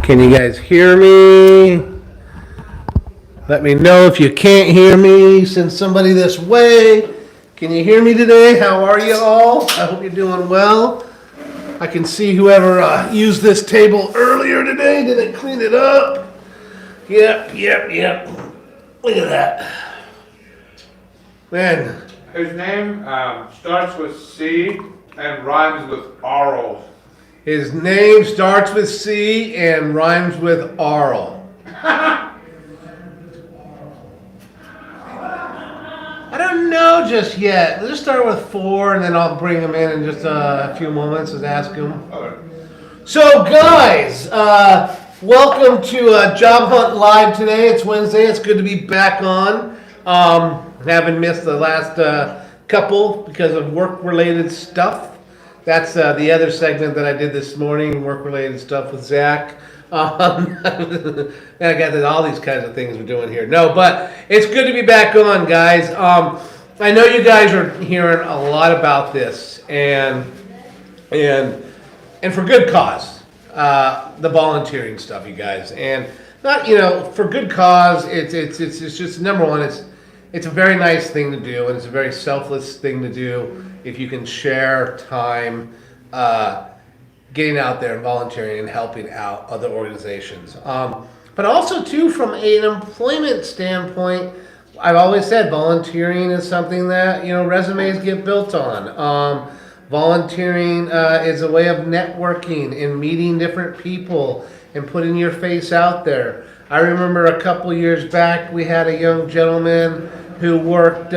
Can you guys hear me? Let me know if you can't hear me. Send somebody this way. Can you hear me today? How are you all? I hope you're doing well. I can see whoever used this table earlier today didn't clean it up. Yep. Look at that. Man. His name starts with C and rhymes with Arl. His name starts with C and rhymes with Arl. I don't know just yet. Let's start with 4 and then I'll bring him in just a few moments and ask him. Okay. So guys, welcome to Job Hunt Live today. It's Wednesday. It's good to be back on. Haven't missed the last couple because of work-related stuff. That's the other segment that I did this morning, work-related stuff with Zach. And I got all these kinds of things we're doing here. No, but it's good to be back on, guys. I know you guys are hearing a lot about this, and for good cause. The volunteering stuff, you guys, and not for good cause. It's just number one. It's a very nice thing to do, and it's a very selfless thing to do if you can share time getting out there and volunteering and helping out other organizations. But also, too, from an employment standpoint, I've always said volunteering is something that, resumes get built on. Volunteering is a way of networking and meeting different people and putting your face out there. I remember a couple years back, we had a young gentleman who worked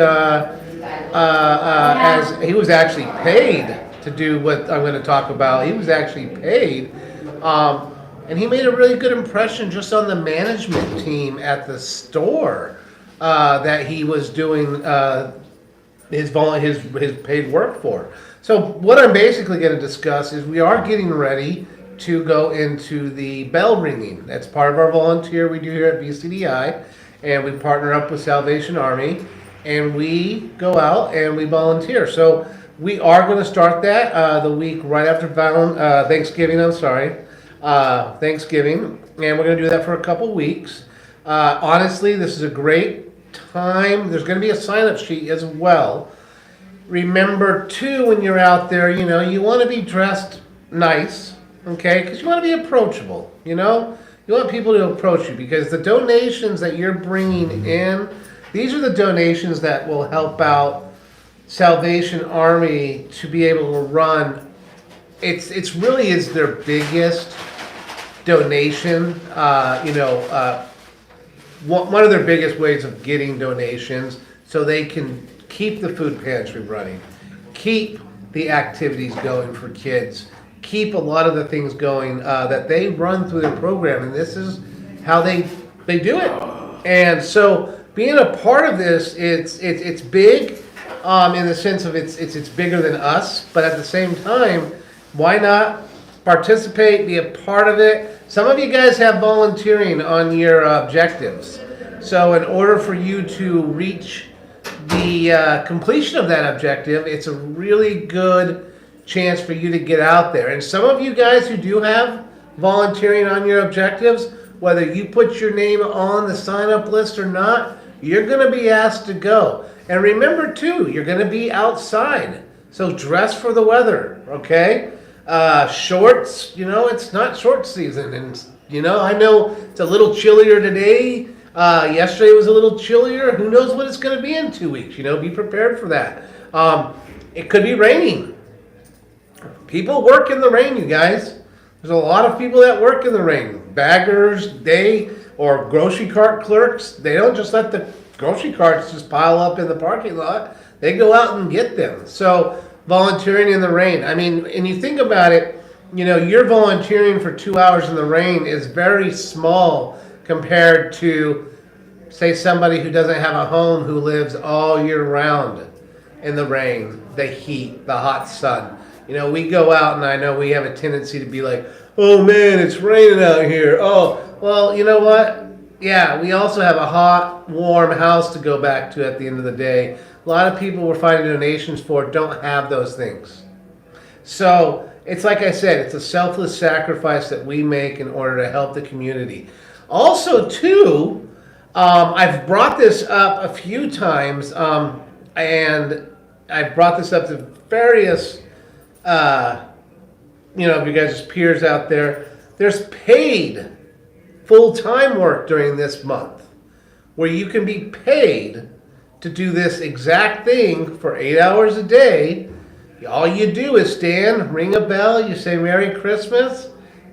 as he was actually paid to do what I'm going to talk about. He was actually paid, and he made a really good impression just on the management team at the store that he was doing his paid work for. So what I'm basically going to discuss is we are getting ready to go into the bell ringing. That's part of our volunteer we do here at VCDI, and we partner up with Salvation Army, and we go out and we volunteer. So we are going to start that the week right after Thanksgiving. Thanksgiving, and we're going to do that for a couple weeks. Honestly, this is a great time. There's going to be a sign-up sheet as well. Remember, too, when you're out there, you want to be dressed nice, okay? Because you want to be approachable, You want people to approach you because the donations that you're bringing in, these are the donations that will help out Salvation Army to be able to run. It's really is their biggest donation. One of their biggest ways of getting donations so they can keep the food pantry running, keep the activities going for kids, keep a lot of the things going that they run through their program, and this is how they do it. And so being a part of this, it's big in the sense of it's bigger than us, but at the same time, why not participate, be a part of it? Some of you guys have volunteering on your objectives. So in order for you to reach the completion of that objective, it's a really good chance for you to get out there. And some of you guys who do have volunteering on your objectives, whether you put your name on the sign-up list or not, you're going to be asked to go. And remember, too, you're going to be outside. So dress for the weather, okay? Shorts, it's not short season. And, I know it's a little chillier today. Yesterday was a little chillier. Who knows what it's going to be in 2 weeks? Be prepared for that. It could be raining. People work in the rain, you guys. There's a lot of people that work in the rain. Baggers, or grocery cart clerks, they don't just let the grocery carts just pile up in the parking lot. They go out and get them. So volunteering in the rain. I mean, and you think about it, you're volunteering for 2 hours in the rain is very small compared to, say, somebody who doesn't have a home who lives all year round in the rain, the heat, the hot sun. We go out and I know we have a tendency to be like, oh man, it's raining out here. Oh, well, you know what? Yeah, we also have a hot, warm house to go back to at the end of the day. A lot of people we're finding donations for don't have those things. So it's like I said, it's a selfless sacrifice that we make in order to help the community. Also, too, I've brought this up a few times, and I've brought this up to various, of you guys' peers out there. There's paid full-time work during this month where you can be paid to do this exact thing for 8 hours a day. All you do is stand, ring a bell, you say Merry Christmas,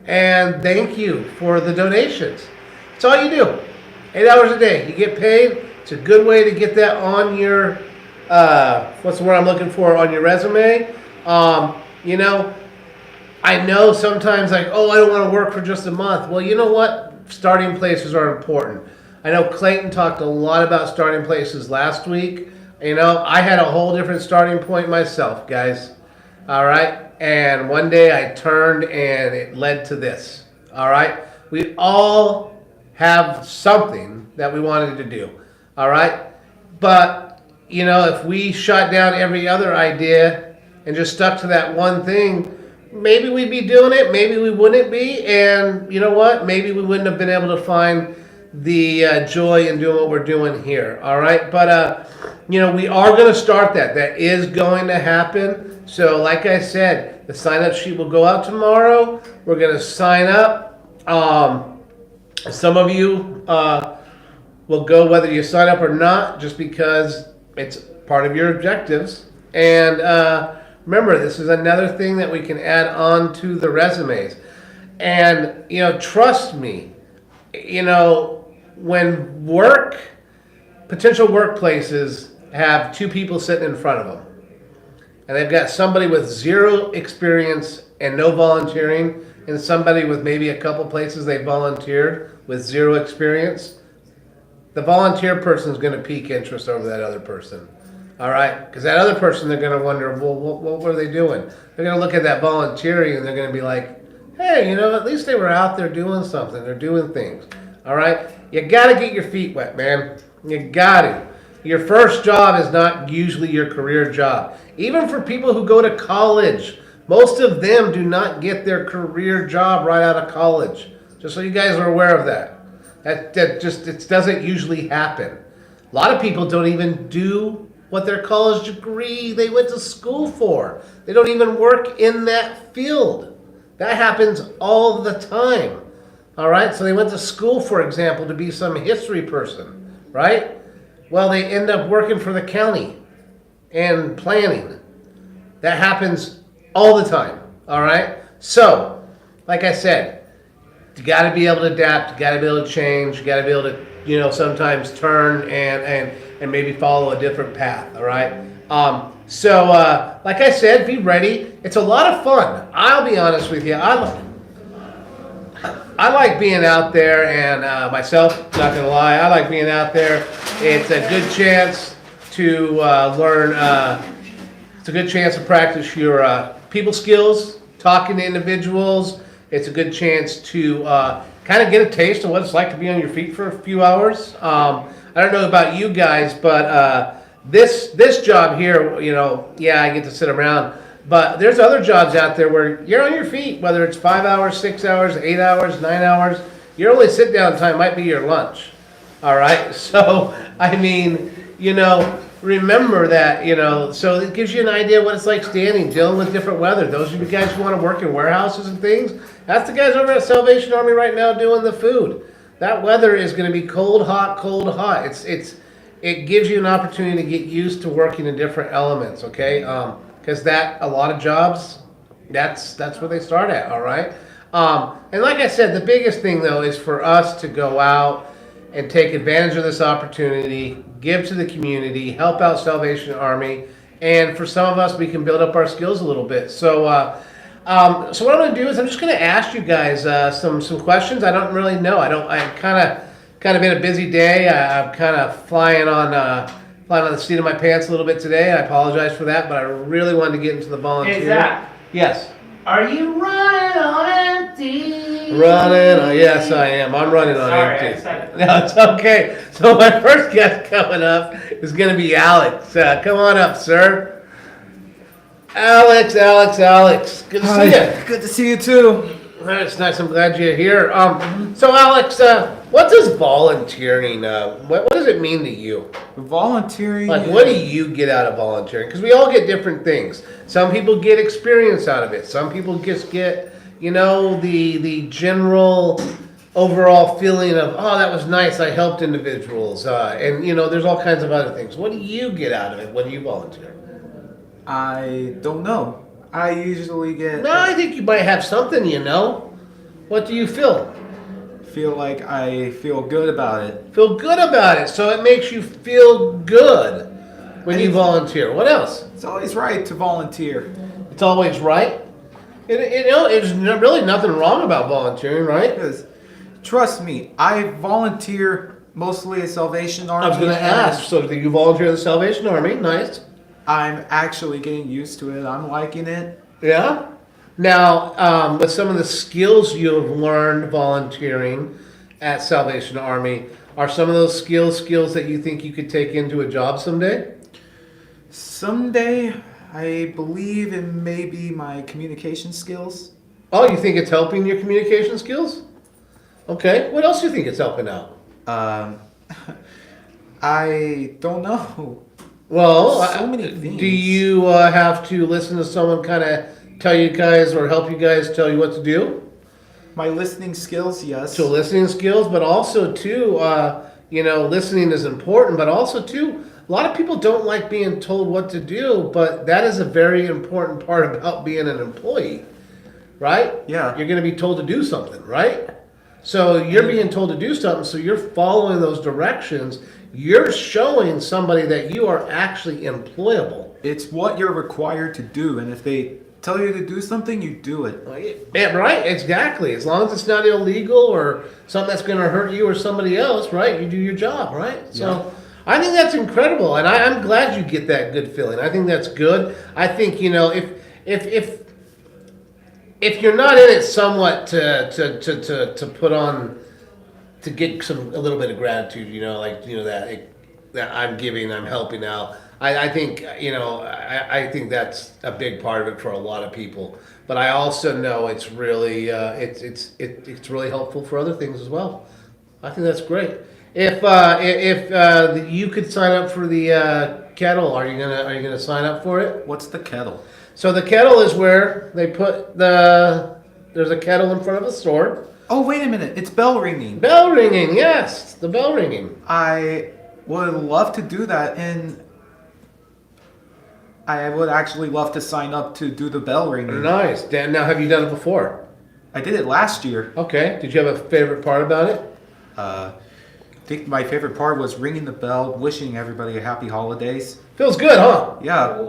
and thank you for the donations. That's all you do. 8 hours a day. You get paid. It's a good way to get that on your, what's the word I'm looking for, on your resume. I know sometimes like, oh, I don't want to work for just a month. Well, you know what? Starting places are important. I know Clayton talked a lot about starting places last week. I had a whole different starting point myself, guys. All right? And one day I turned and it led to this. All right? We all have something that we wanted to do. All right? But, if we shut down every other idea and just stuck to that one thing, maybe we'd be doing it, maybe we wouldn't be, and you know what? Maybe we wouldn't have been able to find the joy in doing what we're doing here, all right? But, we are going to start that. That is going to happen. So, like I said, the sign-up sheet will go out tomorrow. We're going to sign up. Some of you will go whether you sign up or not, just because it's part of your objectives. And remember, this is another thing that we can add on to the resumes. And, trust me, when potential workplaces have two people sitting in front of them, and they've got somebody with zero experience and no volunteering, and somebody with maybe a couple places they volunteered with zero experience, the volunteer person is going to pique interest over that other person. All right? Because that other person, they're going to wonder, well, what were they doing? They're going to look at that volunteering and they're going to be like, hey, at least they were out there doing something. They're doing things. All right? You got to get your feet wet, man. You got to. Your first job is not usually your career job. Even for people who go to college, most of them do not get their career job right out of college. Just so you guys are aware of that. That just, it doesn't usually happen. A lot of people don't even do what their college degree they went to school for. They don't even work in that field. That happens all the time. All right? So they went to school, for example, to be some history person, right? Well, they end up working for the county and planning. That happens all the time. All right? So, like I said, you got to be able to adapt. You got to be able to change. You got to be able to, sometimes turn and maybe follow a different path. All right? So, like I said, be ready. It's a lot of fun. I'll be honest with you. I like being out there, and myself, not gonna lie, I like being out there. It's a good chance to learn. It's a good chance to practice your people skills, talking to individuals. It's a good chance to kind of get a taste of what it's like to be on your feet for a few hours. I don't know about you guys, but this job here, I get to sit around. But there's other jobs out there where you're on your feet, whether it's 5 hours, 6 hours, 8 hours, 9 hours. Your only sit down time might be your lunch. All right? So, remember that, so it gives you an idea what it's like standing, dealing with different weather. Those of you guys who want to work in warehouses and things, that's the guys over at Salvation Army right now doing the food. That weather is going to be cold, hot, cold, hot. It gives you an opportunity to get used to working in different elements, okay? Because a lot of jobs, that's where they start at, all right? And like I said, the biggest thing, though, is for us to go out and take advantage of this opportunity, give to the community, help out Salvation Army, and for some of us, we can build up our skills a little bit. So what I'm going to do is I'm just going to ask you guys some questions. I don't really know. I kind of been a busy day. I'm kind of flying on the seat of my pants a little bit today. I apologize for that, but I really wanted to get into the volunteer. Hey, Zach. Yes. Are you running on empty? Yes, I am. I'm running on empty. I said it. No, it's okay. So my first guest coming up is going to be Alex. Come on up, sir. Alex. Good to see you. Good to see you too. It's nice. I'm glad you're here. So Alex, what does volunteering? What does it mean to you? Volunteering. Like, what do you get out of volunteering? Because we all get different things. Some people get experience out of it. Some people just get, the general overall feeling of, oh, that was nice. I helped individuals, and there's all kinds of other things. What do you get out of it when you volunteer? I don't know. I usually get. No, I think you might have something. What do you feel? Feel like I feel good about it. Feel good about it. So it makes you feel good when you volunteer. What else? It's always right to volunteer. It's always right. There's really nothing wrong about volunteering, right? Because, trust me, I volunteer mostly at Salvation Army. I was going to ask. So do you volunteer at the Salvation Army? Nice. I'm actually getting used to it. I'm liking it. Yeah. Now, with some of the skills you have learned volunteering at Salvation Army, are some of those skills that you think you could take into a job someday? Someday, I believe it may be my communication skills. Oh, you think it's helping your communication skills? Okay. What else do you think it's helping out? I don't know. Well, So many things. do you have to listen to someone kind of tell you guys or help you guys tell you what to do? My listening skills, yes. So listening skills, but also too, listening is important, but also too, a lot of people don't like being told what to do, but that is a very important part about being an employee, right? Yeah. You're going to be told to do something, right? So you're being told to do something, so you're following those directions. You're showing somebody that you are actually employable. It's what you're required to do, and if they tell you to do something, you do it. Yeah, right, exactly. As long as it's not illegal or something that's going to hurt you or somebody else, right? You do your job, right? So I think that's incredible, and I'm glad you get that good feeling. I think that's good. I think if you're not in it somewhat to put on to get a little bit of gratitude, that I'm giving, I'm helping out. I think I think that's a big part of it for a lot of people. But I also know it's really it's really helpful for other things as well. I think that's great. If you could sign up for the kettle, are you gonna sign up for it? What's the kettle? So the kettle is where they put there's a kettle in front of a store. Oh, wait a minute. It's bell ringing. Bell ringing, yes, the bell ringing. I would love to do that, and I would actually love to sign up to do the bell ringing. Nice. Dan, now have you done it before? I did it last year. Okay. Did you have a favorite part about it? I think my favorite part was ringing the bell, wishing everybody a happy holidays. Feels good, huh? Yeah.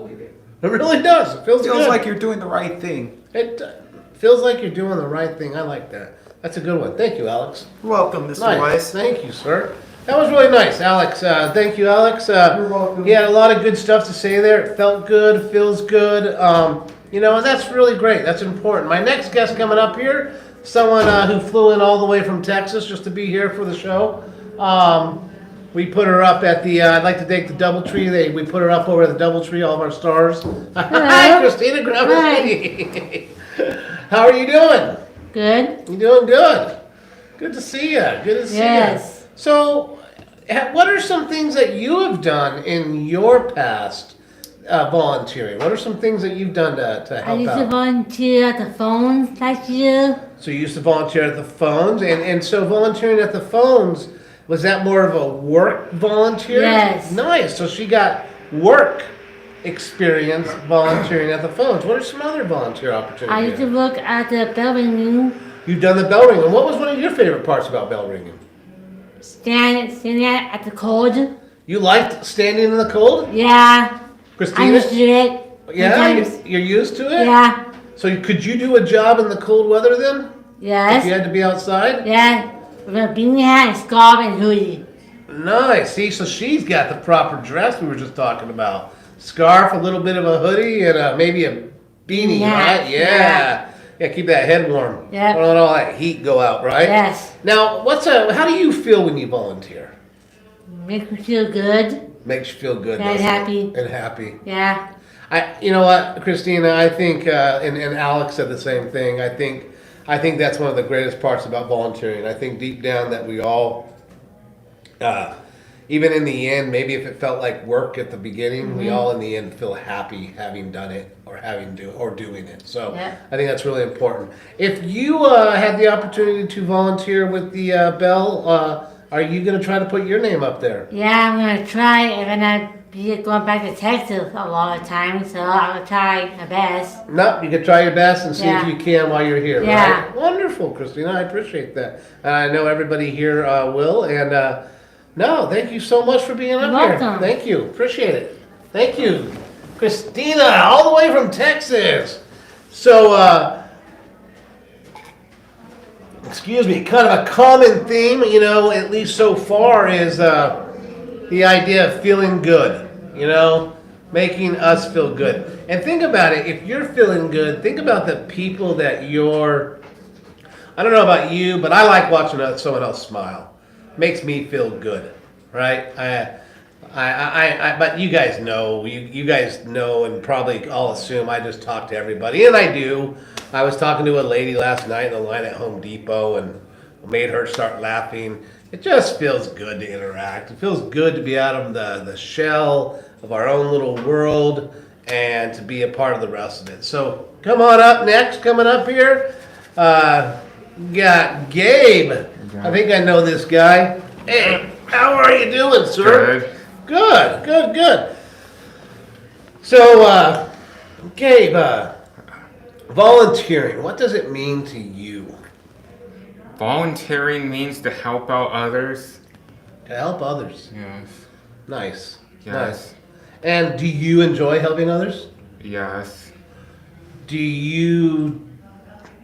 It really does. It feels good. Like you're doing the right thing. It feels like you're doing the right thing. I like that. That's a good one. Thank you, Alex. You're welcome, Mr. Nice. Wyse. Thank you, sir. That was really nice, Alex. Thank you, Alex. You're welcome. He had a lot of good stuff to say there. It felt good, feels good. And that's really great. That's important. My next guest coming up here, someone who flew in all the way from Texas just to be here for the show. We put her up at the, I'd like to thank the Doubletree. We put her up over at the Doubletree, all of our stars. Hi, Christina Gravesini. How are you doing? Good. You doing good? Good to see you. Good to see Yes. you. So, what are some things that you have done in your past volunteering? What are some things that you've done to help I used to out? volunteer at the phones last year. So you used to volunteer at the phones, and so volunteering at the phones, was that more of a work volunteer? Yes. Nice. So she got work experience volunteering at the phones. What are some other volunteer opportunities? I used to work at the bell ringing, You've done the bell ringing. What was one of your favorite parts about bell ringing? standing at the cold. You liked standing in the cold? Yeah. I Christina? used to do it. Yeah, sometimes. you're used to it? Yeah. So could you do a job in the cold weather then? If you Yes. had to be outside? Yeah. With a beanie hat and scarf and hoodie. Nice. See, so she's got the proper dress we were just talking about. Scarf, a little bit of a hoodie, and maybe a beanie, Yeah, right? Yeah. Yeah, keep that head warm. Yeah. Don't let all that heat go out, right? Yes. Now, how do you feel when you volunteer? Makes me feel good. Makes you feel good. And doesn't it? happy. And happy. Yeah. You know what, Christina, I think, and Alex said the same thing. I think that's one of the greatest parts about volunteering. I think deep down that we all, even in the end, maybe if it felt like work at the beginning, we all in the end feel happy having done it or doing it. So Yeah. I think that's really important. If you had the opportunity to volunteer with the Bell, are you going to try to put your name up there? Yeah, I'm gonna try. I'm gonna be going back to Texas a lot of times, so I'm gonna try my best. No, you can try your best and see if Yeah. you can while you're here, Yeah. right? Wonderful, Christina. I appreciate that. I know everybody here will. And no, thank you so much for being up You're here. welcome. Thank you. Appreciate it. Thank you. Christina, all the way from Texas. So, excuse me, kind of a common theme, at least so far, is the idea of feeling good, making us feel good. And think about it, if you're feeling good, think about the people that I don't know about you, but I like watching someone else smile. Makes me feel good, right? But you guys know, you guys know, and probably all assume I just talk to everybody, and I do. I was talking to a lady last night in the line at Home Depot and made her start laughing. It just feels good to interact. It feels good to be out of the shell of our own little world and to be a part of the rest of it. So come on up next, coming up here, we got Gabe. I think I know this guy. Hey, how are you doing, sir? Good. So, Gabe, volunteering, what does it mean to you? Volunteering means to help out others. To help others. Yes. Nice. Yes. Nice. And do you enjoy helping others? Yes. Do you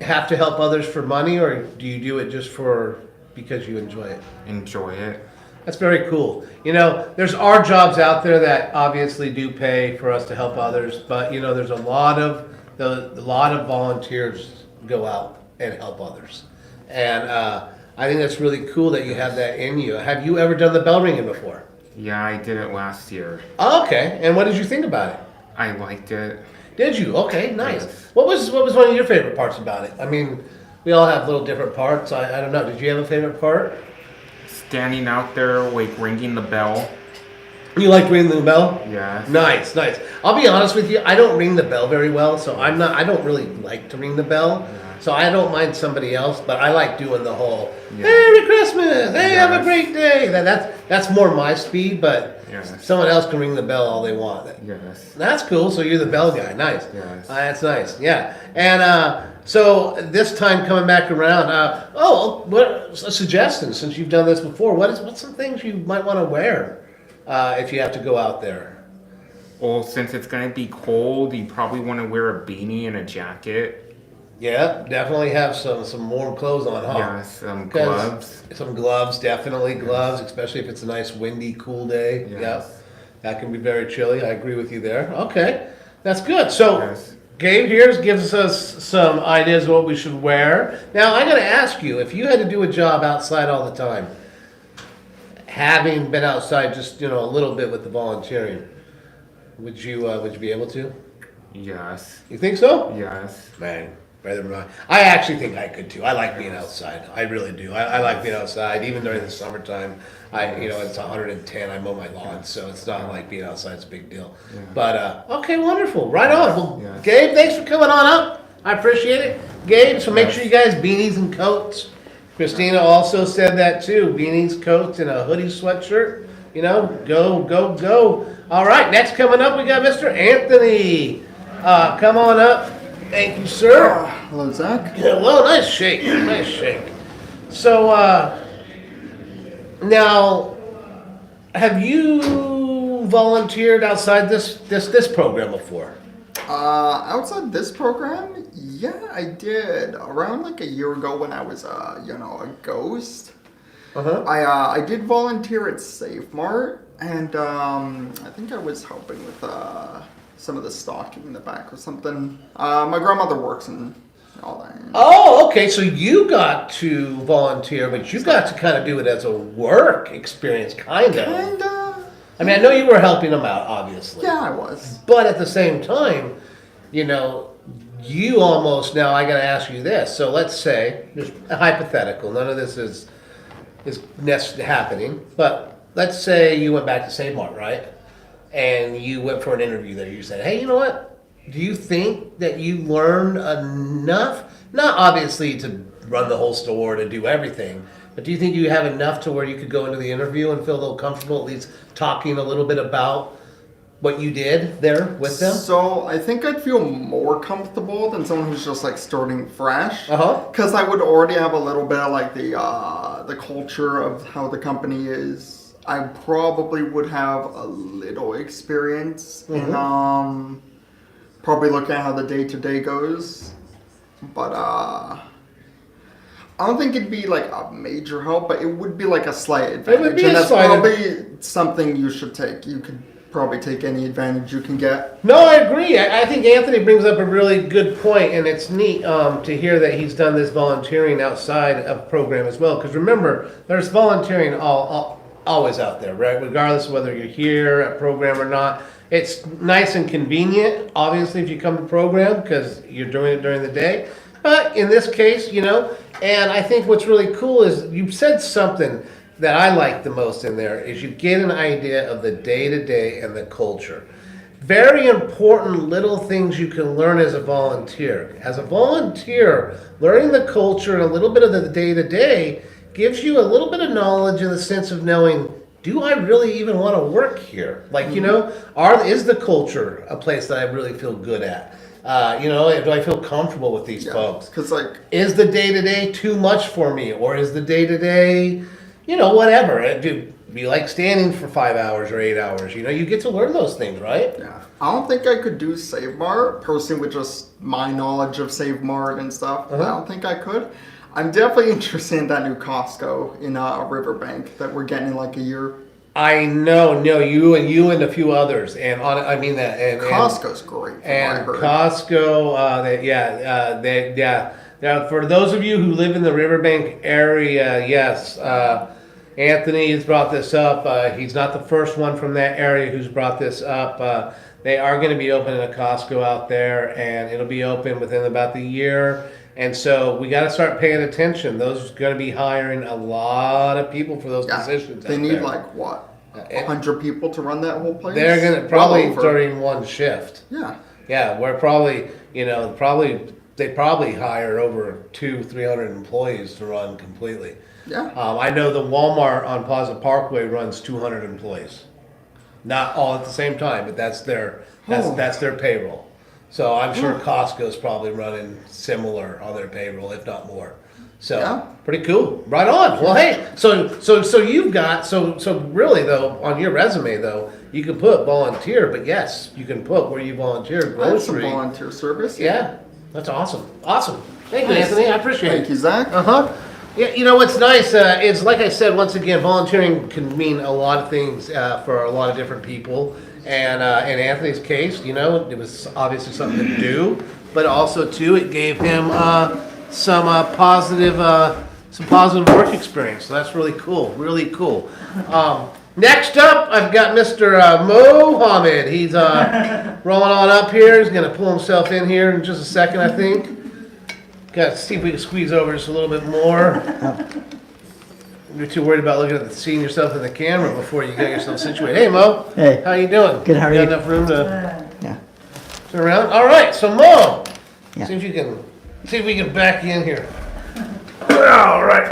have to help others for money, or do you do it just because you enjoy it? Enjoy it. That's very cool. There's our jobs out there that obviously do pay for us to help others, but there's a lot of volunteers go out and help others, and I think that's really cool that you have that in you. Have you ever done the bell ringing before? Yeah, I did it last year. Oh, okay. And what did you think about it? I liked it. Did you? Okay, nice. Yes. What was one of your favorite parts about it? I mean, we all have little different parts. I don't know. Did you have a favorite part? Standing out there, like ringing the bell. You like ringing the bell? Yes. Nice. I'll be honest with you. I don't ring the bell very well, so I don't really like to ring the bell. So I don't mind somebody else, but I like doing the whole Merry Christmas. Hey, have a Yes. great day. That's more my speed, but Yes. someone else can ring the bell all they want. Yes. That's cool. So you're the bell guy. Nice. Yes. That's nice. Yeah. And so this time coming back around, what a suggestion, since you've done this before, what's some things you might want to wear if you have to go out there? Well, since it's going to be cold, you probably want to wear a beanie and a jacket. Yeah, definitely have some warm clothes on, huh? Yes, 'Cause gloves. Some gloves, definitely gloves, especially if it's a nice windy, cool day. Yes. Yeah, that can be very chilly. I agree with you there. Okay, that's good. So, Yes. Gabe here gives us some ideas of what we should wear. Now, I got to ask you, if you had to do a job outside all the time, having been outside just a little bit with the volunteering, would you be able to? Yes. You think so? Yes. Man, rather than not. I actually think I could too. I like being outside. I really do. I like being outside, even during the summertime. It's 110. I mow my lawn, so it's not like being outside is a big deal. Yeah. But okay, wonderful. Right on. Well, Yeah. Gabe, thanks for coming on up. I appreciate it, Gabe. So make Yes. sure you guys beanies and coats. Christina also said that too. Beanies, coats, and a hoodie sweatshirt. Go. All right. Next coming up, we got Mr. Anthony. Come on up. Thank you, sir. Hello, Zach. Hello, nice shake. So, now, have you volunteered outside this program before? Outside this program, yeah, I did. Around like a year ago when I was, a ghost. Uh-huh. I did volunteer at Safe Mart, and I think I was helping with some of the stocking in the back or something. My grandmother works and all that. Oh, okay. So you got to volunteer, but you got to kind of do it as a work experience, kind of. Kinda. I mean, I know you were helping them out, obviously. Yeah, I was. But at the same time, you know, you almost, now I gotta ask you this. So let's say, just a hypothetical, none of this is happening, but let's say you went back to Save Mart, right? And you went for an interview there. You said, hey, you know what? Do you think that you learned enough? Not obviously to run the whole store, to do everything, but do you think you have enough to where you could go into the interview and feel a little comfortable, at least talking a little bit about what you did there with them? So I think I'd feel more comfortable than someone who's just like starting fresh. Uh-huh. Because I would already have a little bit of like the culture of how the company is. I probably would have a little experience in probably looking at how the day to day goes. But I don't think it'd be like a major help, but it would be like a slight advantage. It would be and a that's slight probably something you should take. You could probably take any advantage you can get. No, I agree. I think Anthony brings up a really good point, and it's neat to hear that he's done this volunteering outside of program as well. Because remember, there's volunteering always out there, right? Regardless of whether you're here at program or not. It's nice and convenient, obviously, if you come to program because you're doing it during the day. But in this case, you know, and I think what's really cool is you said something that I like the most in there is you get an idea of the day-to-day and the culture. Very important little things you can learn as a volunteer. As a volunteer, learning the culture and a little bit of the day-to-day gives you a little bit of knowledge in the sense of knowing, do I really even want to work here? Like, you know, is the culture a place that I really feel good at? You know, do I feel comfortable with these folks? Because like, is the day-to-day too much for me? Or is the day-to-day, you know, whatever. Do you like standing for 5 hours or 8 hours? You know, you get to learn those things, right? yeah, I don't think I could do Save Mart personally with just my knowledge of Save Mart and stuff. I don't think I could. I'm definitely interested in that new Costco in Riverbank that we're getting in like a year. I know, you and a few others, and I mean that. And Costco's great. From what I And heard. Costco, for those of you who live in the Riverbank area, yes, Anthony has brought this up. He's not the first one from that area who's brought this up. They are going to be opening a Costco out there, and it'll be open within about the year. And so we got to start paying attention. Those are going to be hiring a lot of people for those positions. They out need there. like what, 100 people to run that whole place. They're going to probably during one shift. Yeah. Yeah, we're probably, you know, they probably hire over 200-300 employees to run completely. Yeah. I know the Walmart on Plaza Parkway runs 200 employees, not all at the same time, but that's their payroll. So I'm sure Costco's probably running similar on their payroll, if not more. So pretty cool. Right on. Well, hey, so you've got so really though on your resume though you can put volunteer, but yes, you can put where you volunteer I have some grocery. volunteer service. Yeah, that's awesome. Awesome. Thank you, Anthony. I appreciate it. Thank you, Zach. Yeah, you know what's nice? It's like I said once again, volunteering can mean a lot of things for a lot of different people. And in Anthony's case, you know, it was obviously something to do, but also too, it gave him some positive work experience. So that's really cool. Really cool. Next up, I've got Mr. Mohammed. He's rolling on up here. He's gonna pull himself in here in just a second, I think. Got to see if we can squeeze over just a little bit more. You're too worried about seeing yourself in the camera before you get yourself situated. Hey, Mo. Hey. How you doing? Good, how are Got you? enough room to Yeah. turn around? All right, so Mo. Yeah. See if we can back you in here. All right.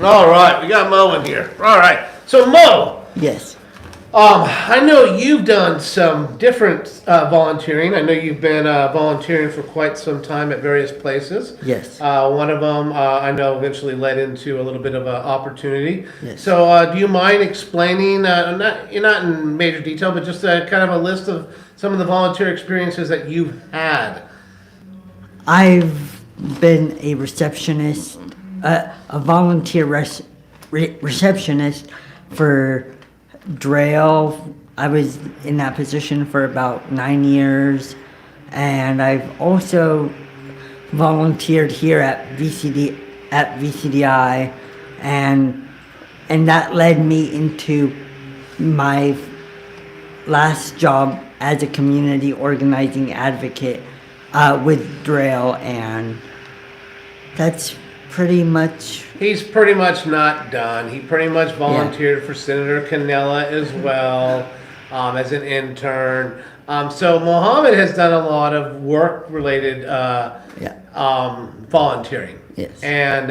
All right, we got Mo in here. All right, so Mo. Yes. I know you've done some different volunteering. I know you've been volunteering for quite some time at various places. Yes. One of them I know eventually led into a little bit of an opportunity. Yes. So do you mind explaining, not in major detail, but just kind of a list of some of the volunteer experiences that you've had? I've been a receptionist, a volunteer receptionist for Drail. I was in that position for about 9 years, and I've also volunteered here at VCDI, and and that led me into my last job as a community organizing advocate with Drail, and that's pretty much. He's pretty much not done. He pretty much volunteered for Senator Cannella as well, as an intern. So Mohammed has done a lot of work-related volunteering. Yes. And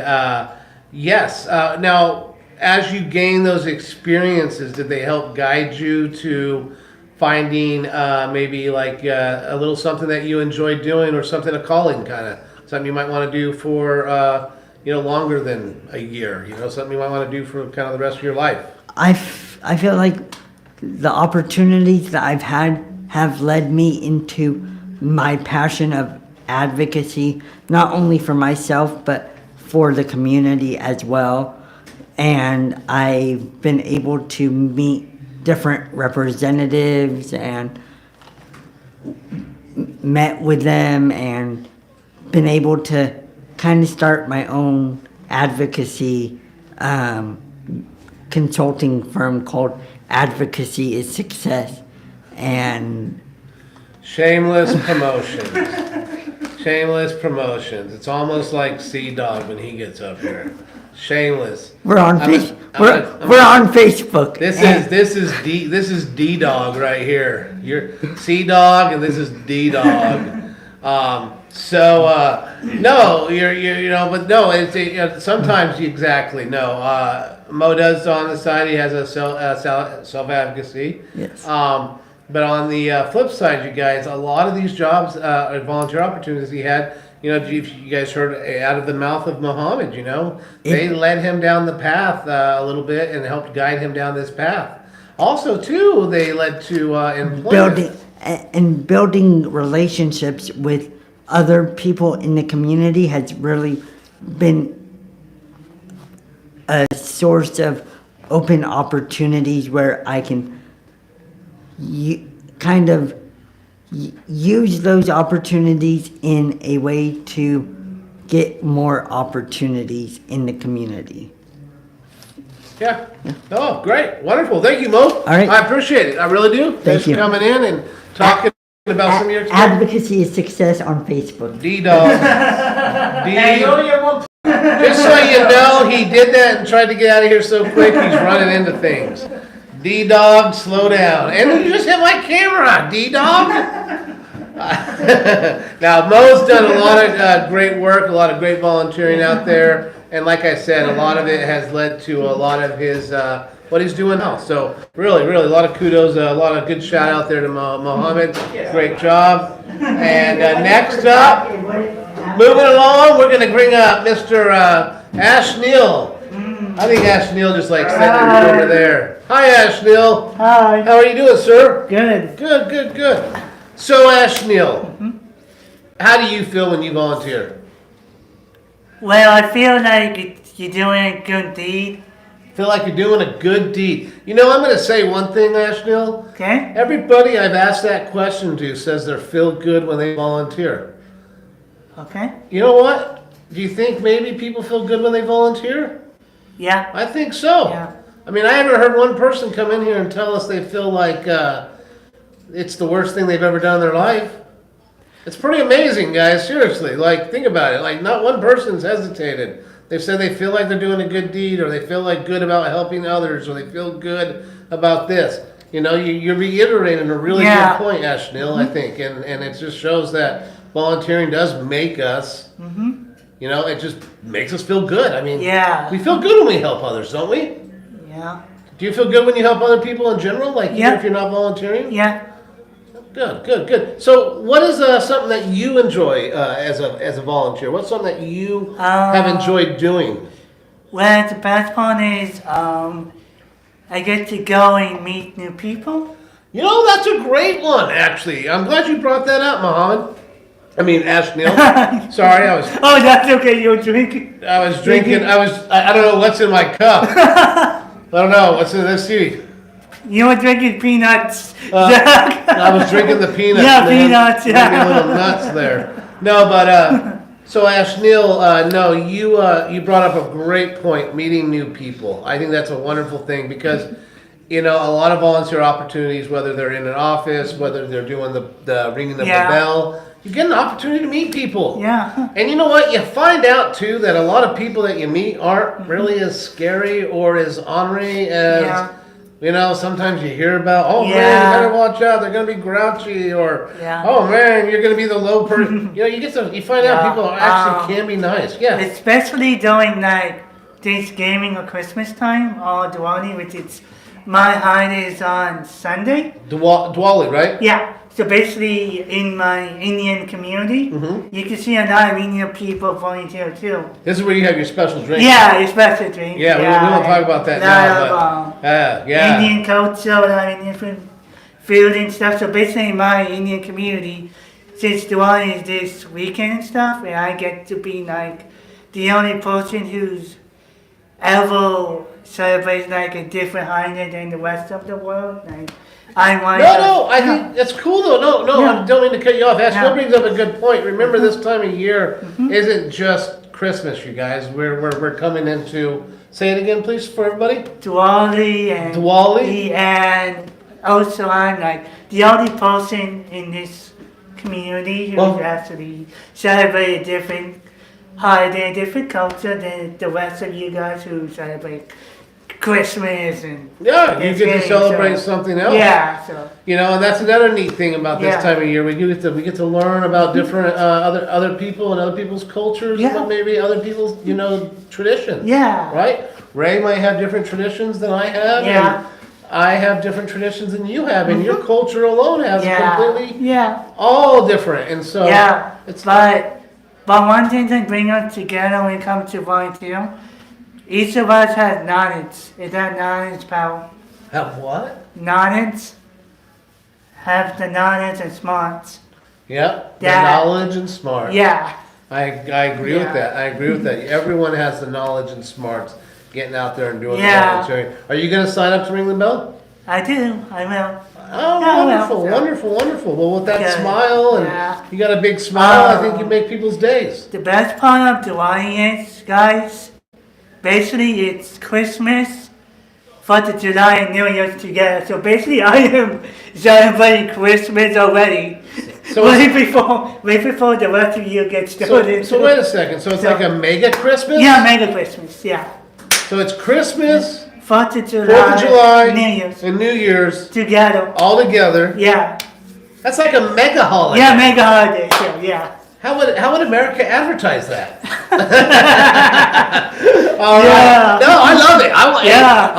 yes, now as you gain those experiences, did they help guide you to finding maybe like a little something that you enjoy doing, or something, a calling kind of something you might want to do for longer than a year, something you might want to do for kind of the rest of your life? I feel like the opportunities that I've had have led me into my passion of advocacy, not only for myself, but for the community as well. And I've been able to meet different representatives and met with them and been able to kind of start my own advocacy consulting firm called Advocacy is Success. And shameless promotions. Shameless promotions. It's almost like Sea-Dog when he gets up here. Shameless. we're on we're on Facebook. This is D-Dog right here. You're C-Dog and this is D-Dog. No, but no, it's sometimes exactly no. Mo does on the side. He has a self advocacy. Yes. But on the flip side, you guys, a lot of these jobs, volunteer opportunities he had, if you guys heard out of the mouth of Muhammad, they led him down the path a little bit and helped guide him down this path. Also, too, they led to employment. Building relationships with other people in the community has really been a source of open opportunities where I can kind of use those opportunities in a way to get more opportunities in the community. Yeah. Oh, great. Wonderful. Thank you, Mo. All right. I appreciate it. I really do. Thanks you. for coming in and talking about some of your experience. Advocacy is Success on Facebook. D-Dog. Just so you know, he did that and tried to get out of here so quick, he's running into things. D-Dog, slow down. And you just hit my camera, D-Dog. Now, Mo's done a lot of great work, a lot of great volunteering out there. And like I said, a lot of it has led to a lot of his, what he's doing now. So really, a lot of kudos, a lot of good shout out there to Mohammed. Great job. And next up, moving along, we're going to bring up Mr. Ash Neal. I think Ash Neal just like sitting over there. Hi, Ash Neal. Hi. How are you doing, sir? Good. Good. So, Ash Neal, how do you feel when you volunteer? Well, I feel like you're doing a good deed. Feel like you're doing a good deed. I'm going to say one thing, Ash Neal. Okay? Everybody I've asked that question to says they feel good when they volunteer. Okay? You know what? Do you think maybe people feel good when they volunteer? Yeah. I think so. Yeah. I mean, I haven't heard one person come in here and tell us they feel like it's the worst thing they've ever done in their life. It's pretty amazing, guys. Seriously. Like, think about it. Like, not one person's hesitated. They've said they feel like they're doing a good deed, or they feel like good about helping others, or they feel good about this. You're reiterating a really good point, Ash Neal, I think. And it just shows that volunteering does make us, it just makes us feel good. I mean, we feel good when we help others, don't we? Yeah. Do you feel good when you help other people in general, like even if you're not volunteering? Yeah. Good. So what is something that you enjoy as a volunteer? What's something that you have enjoyed doing? Well, the best part is I get to go and meet new people. That's a great one, actually. I'm glad you brought that up, Mohammed. I mean, Ash Neal. Sorry, I was... Oh, that's okay. You're drinking. I was drinking. I don't know what's in my cup. I don't know. What's in this? See? You were drinking peanuts. I was drinking the peanuts. Yeah, man. peanuts. Maybe a little nuts there. No, but So Ashnil, no, you brought up a great point, meeting new people. I think that's a wonderful thing because, you know, a lot of volunteer opportunities, whether they're in an office, whether they're doing the ringing of the Yeah. bell, you get an opportunity to meet people. Yeah. And you know what? You find out too that a lot of people that you meet aren't really as scary or as ornery as, Yeah. you know, sometimes you hear about, oh man, you Yeah. better watch out, they're gonna be grouchy, or Yeah. oh man, you're gonna be the low person. You know, you find out Yeah. people actually can be nice. Yeah. Especially during like Thanksgiving or Christmas time or Diwali, which is my holiday is on Sunday. Diwali, right? Yeah. So basically, in my Indian community, you can see a lot of Indian people volunteer too. This is where you have your special drink. Yeah, especially drink. Yeah, we won't talk about that now, but yeah. Indian culture, a lot of Indian food and stuff. So basically, in my Indian community, since Diwali is this weekend and stuff, and I get to be like the only person who's ever celebrates like a different holiday than the rest of the world. Like, I think that's cool though. No, Yeah. I don't mean to cut you off. That still Yeah. brings up a good point. Remember, this time of year isn't just Christmas, you guys. We're coming into. Say it again, please, for everybody. Diwali and Diwali? and also I'm like the only person in this community who Well- actually celebrate a different holiday, different culture than the rest of you guys who celebrate Christmas and Yeah, you get to Thanksgiving, celebrate so- something else. Yeah, so You know, and that's another neat thing about this Yeah. time of year. We get to learn about different other people and other people's cultures, Yeah. but maybe other people's traditions. yeah, Right? Ray might have different traditions than I have. Yeah. And I have different traditions than you have, and your culture alone has yeah, completely yeah, all different. And so yeah. it's But one thing that bring us together when it comes to volunteer, each of us has knowledge. Is that knowledge, pal? have what? Knowledge. Have the knowledge and smarts. Yep, the Yeah. knowledge and smart. Yeah. I agree with Yeah. that. I agree with that. Everyone has the knowledge and smarts getting out there and doing Yeah. volunteering. Are you going to sign up to ring the bell? I do. I will. Oh, Yeah, wonderful, well, wonderful, wonderful. Well, with that Yeah. smile and Yeah. you got a big smile, I think Oh. you make people's days. The best part of Diwali is, guys, basically it's Christmas, 4th of July, and New Year's together. So basically, I am celebrating Christmas already. So way before the rest of you get started. So wait a second. So it's So- like a mega Christmas? Yeah, mega Christmas. Yeah. So it's Christmas, 4th of July, 4th of July, New Year's and New Year's together. all together. Yeah. That's like a mega holiday. Yeah, mega holiday. So yeah. How would America advertise that? All right. Yeah. No, I love it. Yeah.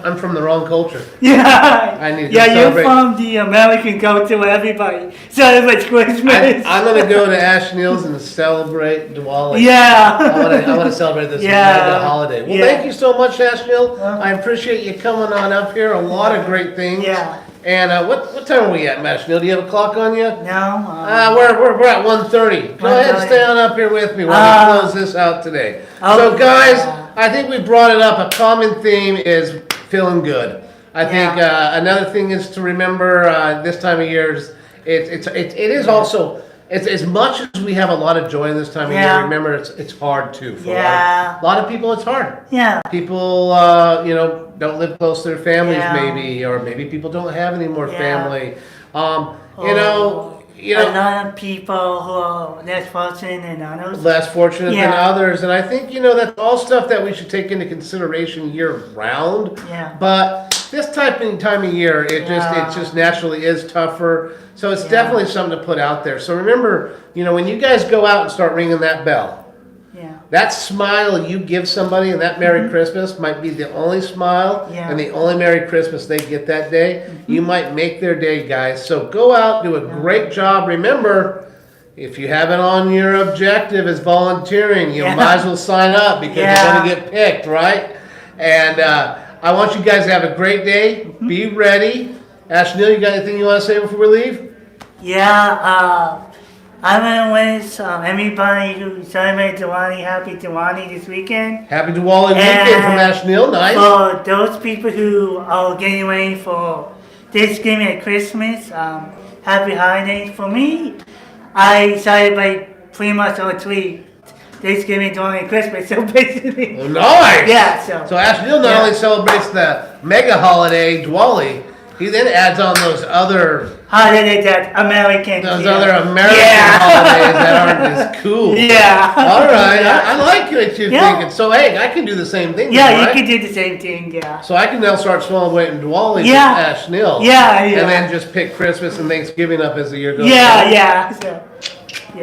I'm from the wrong culture. Yeah. I need to yeah, celebrate. you're from the American culture where everybody celebrates Christmas. I'm gonna go to Ash Neal's and celebrate Diwali. yeah. I want to celebrate this Yeah. mega holiday. Well, Yeah. thank you so much, Ash Neal. Well- I appreciate you coming on up here. A lot of great things. Yeah. And what time are we at, Ash Neal? Do you have a clock on you? No. We're at 1:30. Go ahead and 1:30. stay on up here with me while we close this out today. Oh, So guys, yeah. I think we brought it up. A common theme is feeling good. I think another thing is to remember this time of year is it is also it's as much as we have a lot of joy in this time of year. Yeah. Remember, it's hard too. For Yeah. a lot of people, it's hard. Yeah. People, don't live close to their families, Yeah. maybe, or maybe people don't have any more Yeah. family. A lot of people who are less fortunate than others. less fortunate than Yeah. others, and I think that's all stuff that we should take into consideration year round. Yeah. But this time of year, it Yeah. just naturally is tougher. So it's Yeah. definitely something to put out there. So remember, when you guys go out and start ringing that bell, Yeah. that smile you give somebody and that Merry Christmas might be the only smile Yeah. and the only Merry Christmas they get that day. You might make their day, guys. So go out, do a great job. Remember, if you have it on your objective as volunteering, you Yeah. might as well sign up because you're Yeah. going to get picked, right? And I want you guys to have a great day. Be ready. Ash Neal, you got anything you want to say before we leave? Yeah, I want to wish everybody who celebrates Diwali happy Diwali this weekend. Happy Diwali weekend from Ash Neal. Nice. For those people who are getting ready for Thanksgiving and Christmas, happy holidays. For me, I celebrate pretty much all three. Thanksgiving, Diwali, and Christmas. So basically, Well, nice. yeah. So So Ashneil not Yeah. only celebrates the mega holiday Diwali, he then adds on those other holiday that American. American Yeah. holidays that aren't as cool. Yeah. All right, I like what you're Yeah. thinking. So hey, I can do the same thing. Yeah, then, you right? can do the same thing. Yeah. So I can now start celebrating Diwali Yeah. with Ashneil. Yeah, yeah. And then just pick Christmas and Thanksgiving up as the year goes Yeah, on. yeah. So,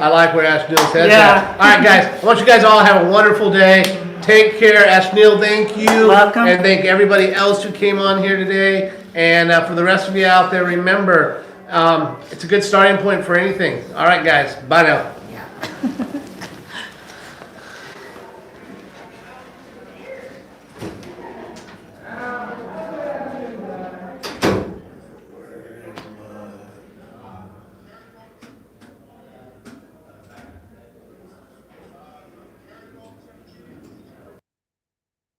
I like where Ashneil's head's Yeah. at. All right, guys. I want you guys all to have a wonderful day. Take care. Ashneil, thank you. Welcome. And thank everybody else who came on here today. And for the rest of you out there, remember, it's a good starting point for anything. All right, guys. Bye now.